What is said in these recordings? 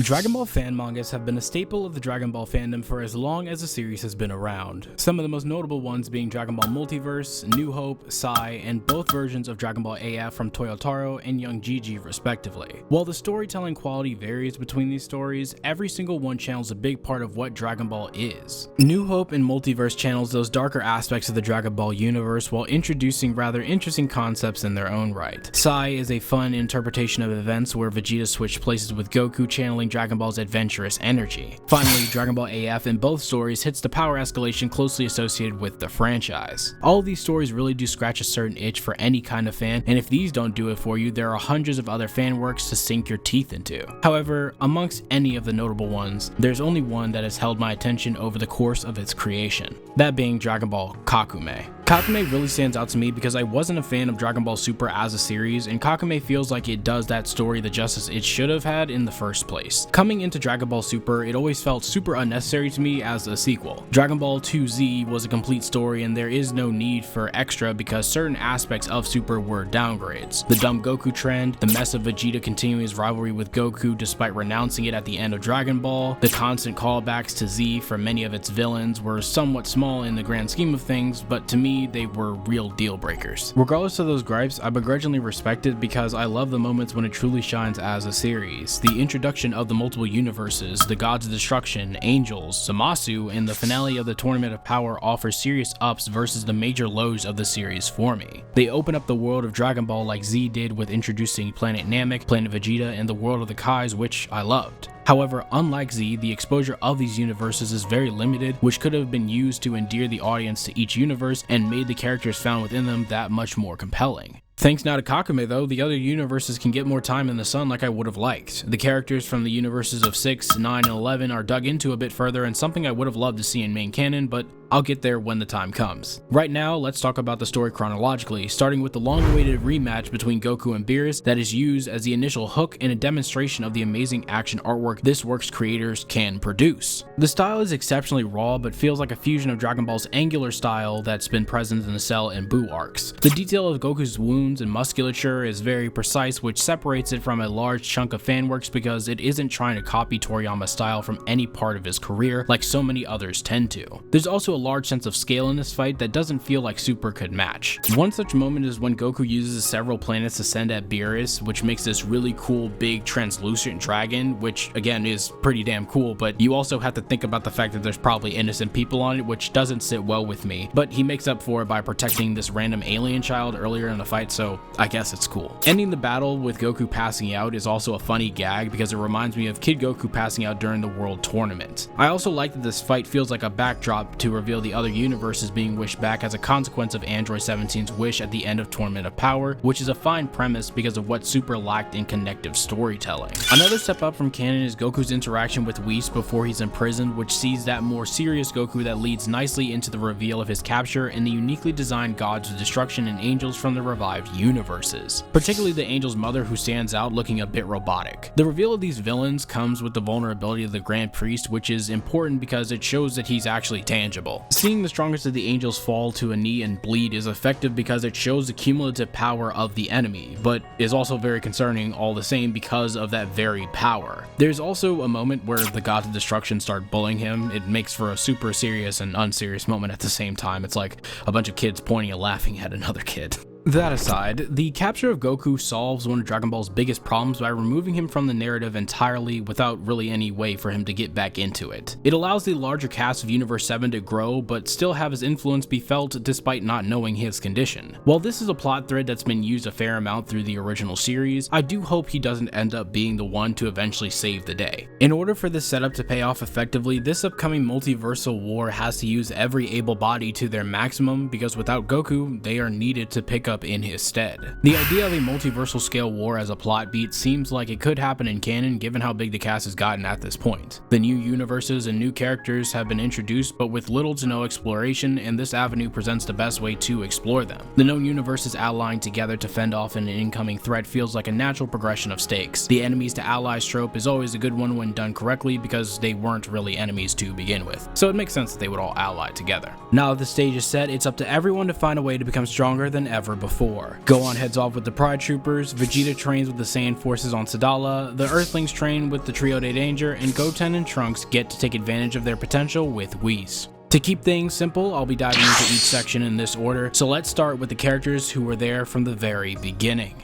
Dragon Ball fan mangas have been a staple of the Dragon Ball fandom for as long as the series has been around. Some of the most notable ones being Dragon Ball Multiverse, New Hope, Sai, and both versions of Dragon Ball AF from Toyotaro and Young Gigi respectively. While the storytelling quality varies between these stories, every single one channels a big part of what Dragon Ball is. New Hope and Multiverse channels those darker aspects of the Dragon Ball universe while introducing rather interesting concepts in their own right. Sai is a fun interpretation of events where Vegeta switched places with Goku, channeling Dragon Ball's adventurous energy. Finally, Dragon Ball AF in both stories hits the power escalation closely associated with the franchise. All of these stories really do scratch a certain itch for any kind of fan, and if these don't do it for you, there are hundreds of other fan works to sink your teeth into. However, amongst any of the notable ones, there's only one that has held my attention over the course of its creation, that being Dragon Ball Kakumei. Kakumei really stands out to me because I wasn't a fan of Dragon Ball Super as a series, and Kakumei feels like it does that story the justice it should have had in the first place. Coming into Dragon Ball Super, it always felt super unnecessary to me as a sequel. Dragon Ball 2Z was a complete story and there is no need for extra because certain aspects of Super were downgrades. The dumb Goku trend, the mess of Vegeta continuing his rivalry with Goku despite renouncing it at the end of Dragon Ball, the constant callbacks to Z for many of its villains were somewhat small in the grand scheme of things, but to me, they were real deal breakers. Regardless of those gripes, I begrudgingly respect it because I love the moments when it truly shines as a series. The introduction of the multiple universes, the gods of destruction, angels, Zamasu, and the finale of the Tournament of Power offer serious ups versus the major lows of the series for me. They open up the world of Dragon Ball like Z did with introducing Planet Namek, Planet Vegeta, and the world of the Kais, which I loved. However, unlike Z, the exposure of these universes is very limited, which could have been used to endear the audience to each universe and made the characters found within them that much more compelling. Thanks now to Kakumei though, the other universes can get more time in the sun like I would have liked. The characters from the universes of 6, 9, and 11 are dug into a bit further and something I would have loved to see in main canon, but I'll get there when the time comes. Right now, let's talk about the story chronologically, starting with the long-awaited rematch between Goku and Beerus that is used as the initial hook and a demonstration of the amazing action artwork this work's creators can produce. The style is exceptionally raw, but feels like a fusion of Dragon Ball's angular style that's been present in the Cell and Buu arcs. The detail of Goku's wounds and musculature is very precise, which separates it from a large chunk of fan works because it isn't trying to copy Toriyama's style from any part of his career like so many others tend to. There's also a large sense of scale in this fight that doesn't feel like Super could match. One such moment is when Goku uses several planets to send at Beerus, which makes this really cool big translucent dragon, which again is pretty damn cool, but you also have to think about the fact that there's probably innocent people on it, which doesn't sit well with me, but he makes up for it by protecting this random alien child earlier in the fight, so I guess it's cool. Ending the battle with Goku passing out is also a funny gag because it reminds me of Kid Goku passing out during the World Tournament. I also like that this fight feels like a backdrop to reveal the other universes being wished back as a consequence of Android 17's wish at the end of Tournament of Power, which is a fine premise because of what Super lacked in connective storytelling. Another step up from canon is Goku's interaction with Whis before he's imprisoned, which sees that more serious Goku that leads nicely into the reveal of his capture and the uniquely designed gods of destruction and angels from the revived universes, particularly the angel's mother who stands out looking a bit robotic. The reveal of these villains comes with the vulnerability of the Grand Priest, which is important because it shows that he's actually tangible. Seeing the strongest of the angels fall to a knee and bleed is effective because it shows the cumulative power of the enemy, but is also very concerning all the same because of that very power. There's also a moment where the gods of destruction start bullying him. It makes for a super serious and unserious moment at the same time. It's like a bunch of kids pointing and laughing at another kid. That aside, the capture of Goku solves one of Dragon Ball's biggest problems by removing him from the narrative entirely without really any way for him to get back into it. It allows the larger cast of Universe 7 to grow, but still have his influence be felt despite not knowing his condition. While this is a plot thread that's been used a fair amount through the original series, I do hope he doesn't end up being the one to eventually save the day. In order for this setup to pay off effectively, this upcoming multiversal war has to use every able body to their maximum because without Goku, they are needed to pick up in his stead. The idea of a multiversal scale war as a plot beat seems like it could happen in canon given how big the cast has gotten at this point. The new universes and new characters have been introduced but with little to no exploration, and this avenue presents the best way to explore them. The known universes allying together to fend off an incoming threat feels like a natural progression of stakes. The enemies to allies trope is always a good one when done correctly because they weren't really enemies to begin with, so it makes sense that they would all ally together. Now that the stage is set, it's up to everyone to find a way to become stronger than ever before. Gohan heads off with the Pride Troopers, Vegeta trains with the Saiyan forces on Sadala, the Earthlings train with the Trio de Danger, and Goten and Trunks get to take advantage of their potential with Whis. To keep things simple, I'll be diving into each section in this order, so let's start with the characters who were there from the very beginning.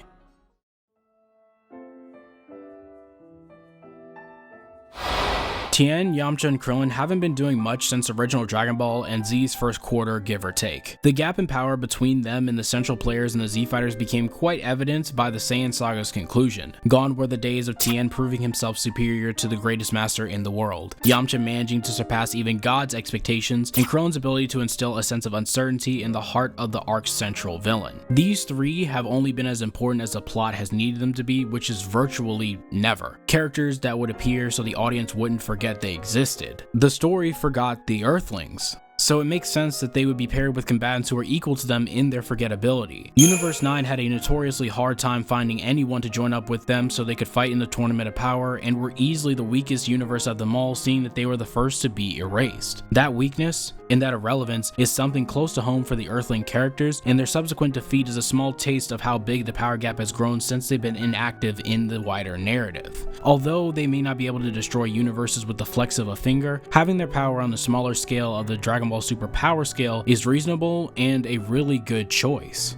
Tien, Yamcha, and Krillin haven't been doing much since original Dragon Ball and Z's first quarter, give or take. The gap in power between them and the central players and the Z Fighters became quite evident by the Saiyan Saga's conclusion. Gone were the days of Tien proving himself superior to the greatest master in the world, Yamcha managing to surpass even God's expectations, and Krillin's ability to instill a sense of uncertainty in the heart of the arc's central villain. These three have only been as important as the plot has needed them to be, which is virtually never. Characters that would appear so the audience wouldn't forget they existed. The story forgot the Earthlings, so it makes sense that they would be paired with combatants who are equal to them in their forgettability. Universe 9 had a notoriously hard time finding anyone to join up with them so they could fight in the Tournament of Power, and were easily the weakest universe of them all, seeing that they were the first to be erased. That weakness and that irrelevance is something close to home for the Earthling characters, and their subsequent defeat is a small taste of how big the power gap has grown since they've been inactive in the wider narrative. Although they may not be able to destroy universes with the flex of a finger, having their power on the smaller scale of the Dragon Ball Super power scale is reasonable and a really good choice.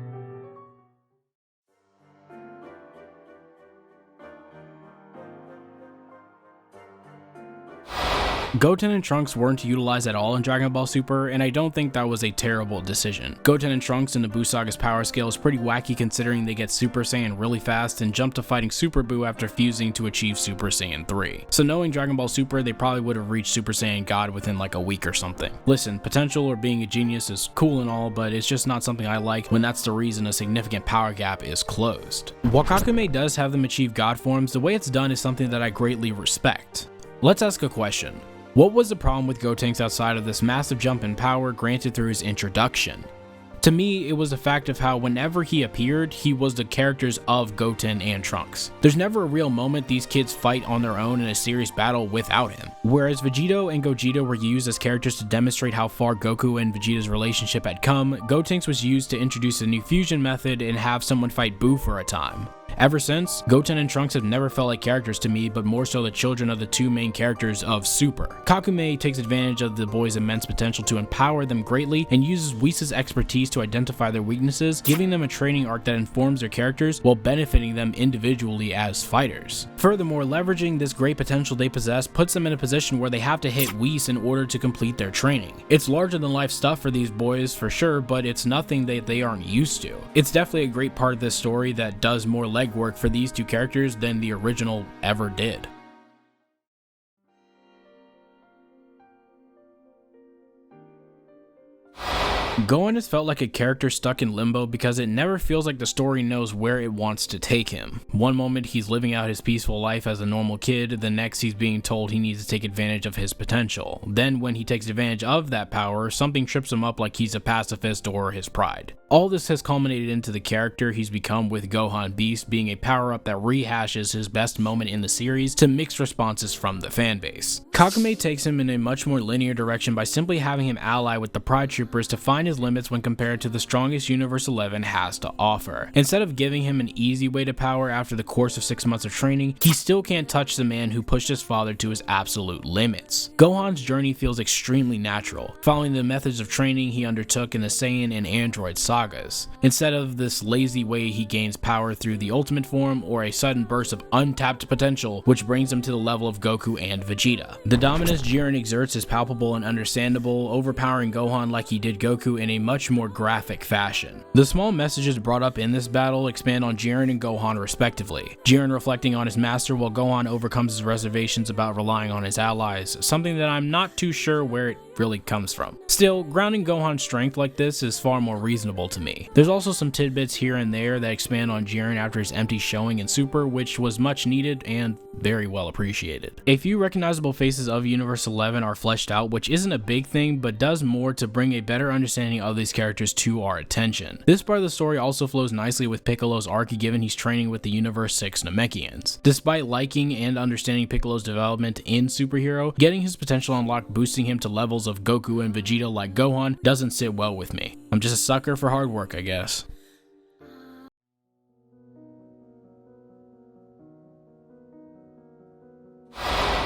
Goten and Trunks weren't utilized at all in Dragon Ball Super, and I don't think that was a terrible decision. Goten and Trunks in the Buu Saga's power scale is pretty wacky considering they get Super Saiyan really fast and jump to fighting Super Buu after fusing to achieve Super Saiyan 3. So knowing Dragon Ball Super, they probably would have reached Super Saiyan God within like a week or something. Listen, potential or being a genius is cool and all, but it's just not something I like when that's the reason a significant power gap is closed. While Kakumei does have them achieve God forms, the way it's done is something that I greatly respect. Let's ask a question. What was the problem with Gotenks outside of this massive jump in power granted through his introduction? To me, it was the fact of how whenever he appeared, he was the characters of Goten and Trunks. There's never a real moment these kids fight on their own in a serious battle without him. Whereas Vegito and Gogeta were used as characters to demonstrate how far Goku and Vegeta's relationship had come, Gotenks was used to introduce a new fusion method and have someone fight Buu for a time. Ever since, Goten and Trunks have never felt like characters to me, but more so the children of the two main characters of Super. Kakumei takes advantage of the boys' immense potential to empower them greatly and uses Whis' expertise to identify their weaknesses, giving them a training arc that informs their characters while benefiting them individually as fighters. Furthermore, leveraging this great potential they possess puts them in a position where they have to hit Whis in order to complete their training. It's larger than life stuff for these boys for sure, but it's nothing that they aren't used to. It's definitely a great part of this story that does more legwork for these two characters than the original ever did. Gohan has felt like a character stuck in limbo because it never feels like the story knows where it wants to take him. One moment he's living out his peaceful life as a normal kid, the next he's being told he needs to take advantage of his potential. Then when he takes advantage of that power, something trips him up like he's a pacifist or his pride. All this has culminated into the character he's become, with Gohan Beast being a power-up that rehashes his best moment in the series to mixed responses from the fanbase. Kakumei takes him in a much more linear direction by simply having him ally with the Pride Troopers to find his limits when compared to the strongest Universe 11 has to offer. Instead of giving him an easy way to power after the course of 6 months of training, he still can't touch the man who pushed his father to his absolute limits. Gohan's journey feels extremely natural, following the methods of training he undertook in the Saiyan and Android sagas, instead of this lazy way he gains power through the ultimate form or a sudden burst of untapped potential which brings him to the level of Goku and Vegeta. The dominance Jiren exerts is palpable and understandable, overpowering Gohan like he did Goku in a much more graphic fashion. The small messages brought up in this battle expand on Jiren and Gohan respectively, Jiren reflecting on his master while Gohan overcomes his reservations about relying on his allies, something that I'm not too sure where it really comes from. Still, grounding Gohan's strength like this is far more reasonable to me. There's also some tidbits here and there that expand on Jiren after his empty showing in Super, which was much needed and very well appreciated. A few recognizable faces of Universe 11 are fleshed out, which isn't a big thing, but does more to bring a better understanding of these characters to our attention. This part of the story also flows nicely with Piccolo's arc, given he's training with the Universe 6 Namekians. Despite liking and understanding Piccolo's development in Superhero, getting his potential unlocked boosting him to levels of Goku and Vegeta like Gohan doesn't sit well with me. I'm just a sucker for hard work, I guess.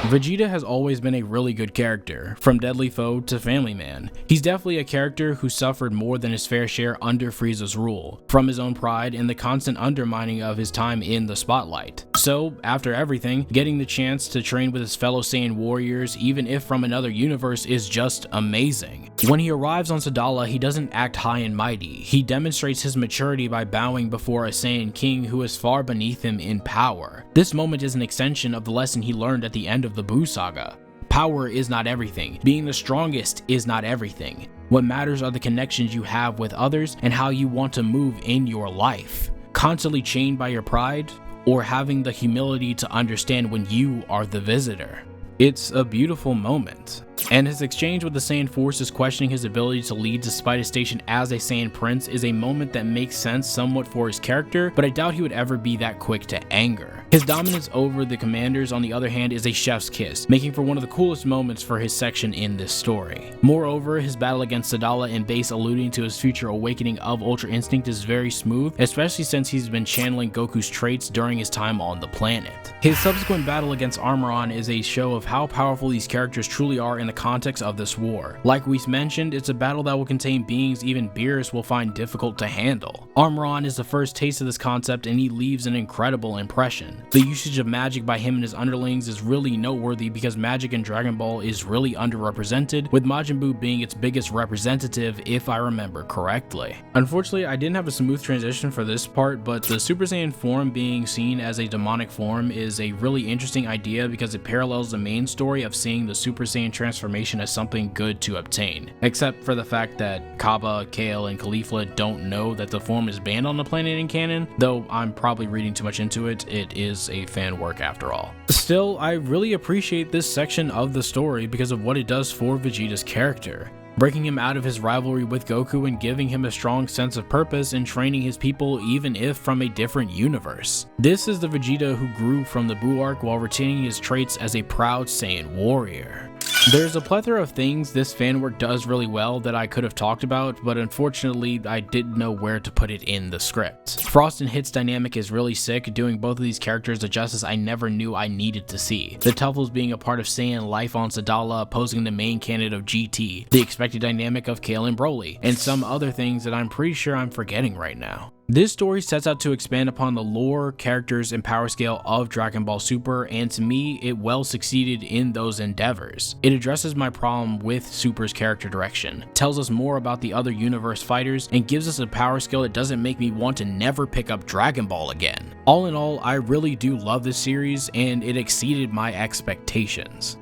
Vegeta has always been a really good character, from Deadly Foe to Family Man. He's definitely a character who suffered more than his fair share under Frieza's rule, from his own pride and the constant undermining of his time in the spotlight. So, after everything, getting the chance to train with his fellow Saiyan warriors, even if from another universe, is just amazing. When he arrives on Sadala, he doesn't act high and mighty. He demonstrates his maturity by bowing before a Saiyan king who is far beneath him in power. This moment is an extension of the lesson he learned at the end of the Buu saga. Power is not everything. Being the strongest is not everything. What matters are the connections you have with others and how you want to move in your life. Constantly chained by your pride, or having the humility to understand when you are the visitor. It's a beautiful moment. And his exchange with the Saiyan forces questioning his ability to lead despite his station as a Saiyan prince is a moment that makes sense somewhat for his character, but I doubt he would ever be that quick to anger. His dominance over the commanders, on the other hand, is a chef's kiss, making for one of the coolest moments for his section in this story. Moreover, his battle against Sadala and base alluding to his future awakening of Ultra Instinct is very smooth, especially since he's been channeling Goku's traits during his time on the planet. His subsequent battle against Armoron is a show of how powerful these characters truly are in the context of this war. Like we mentioned, it's a battle that will contain beings even Beerus will find difficult to handle. Armoron is the first taste of this concept, and he leaves an incredible impression. The usage of magic by him and his underlings is really noteworthy because magic in Dragon Ball is really underrepresented, with Majin Buu being its biggest representative if I remember correctly. Unfortunately, I didn't have a smooth transition for this part, but the Super Saiyan form being seen as a demonic form is a really interesting idea because it parallels the main story of seeing the Super Saiyan transformation as something good to obtain, except for the fact that Kaba, Kale, and Caulifla don't know that the form is banned on the planet in canon, though I'm probably reading too much into it. It is a fan work after all. Still, I really appreciate this section of the story because of what it does for Vegeta's character, breaking him out of his rivalry with Goku and giving him a strong sense of purpose in training his people even if from a different universe. This is the Vegeta who grew from the Buu arc while retaining his traits as a proud Saiyan warrior. There's a plethora of things this fan work does really well that I could have talked about, but unfortunately I didn't know where to put it in the script. Frost and Hit's dynamic is really sick, doing both of these characters a justice I never knew I needed to see. The Tuffles being a part of Saiyan life on Sadala opposing the main candidate of GT, the expected dynamic of Kale and Broly, and some other things that I'm pretty sure I'm forgetting right now. This story sets out to expand upon the lore, characters, and power scale of Dragon Ball Super, and to me, it well succeeded in those endeavors. It addresses my problem with Super's character direction, tells us more about the other universe fighters, and gives us a power scale that doesn't make me want to never pick up Dragon Ball again. All in all, I really do love this series, and it exceeded my expectations.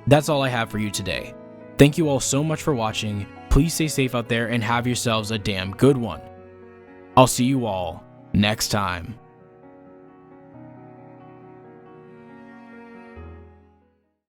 That's all I have for you today. Thank you all so much for watching. Please stay safe out there and have yourselves a damn good one. I'll see you all next time.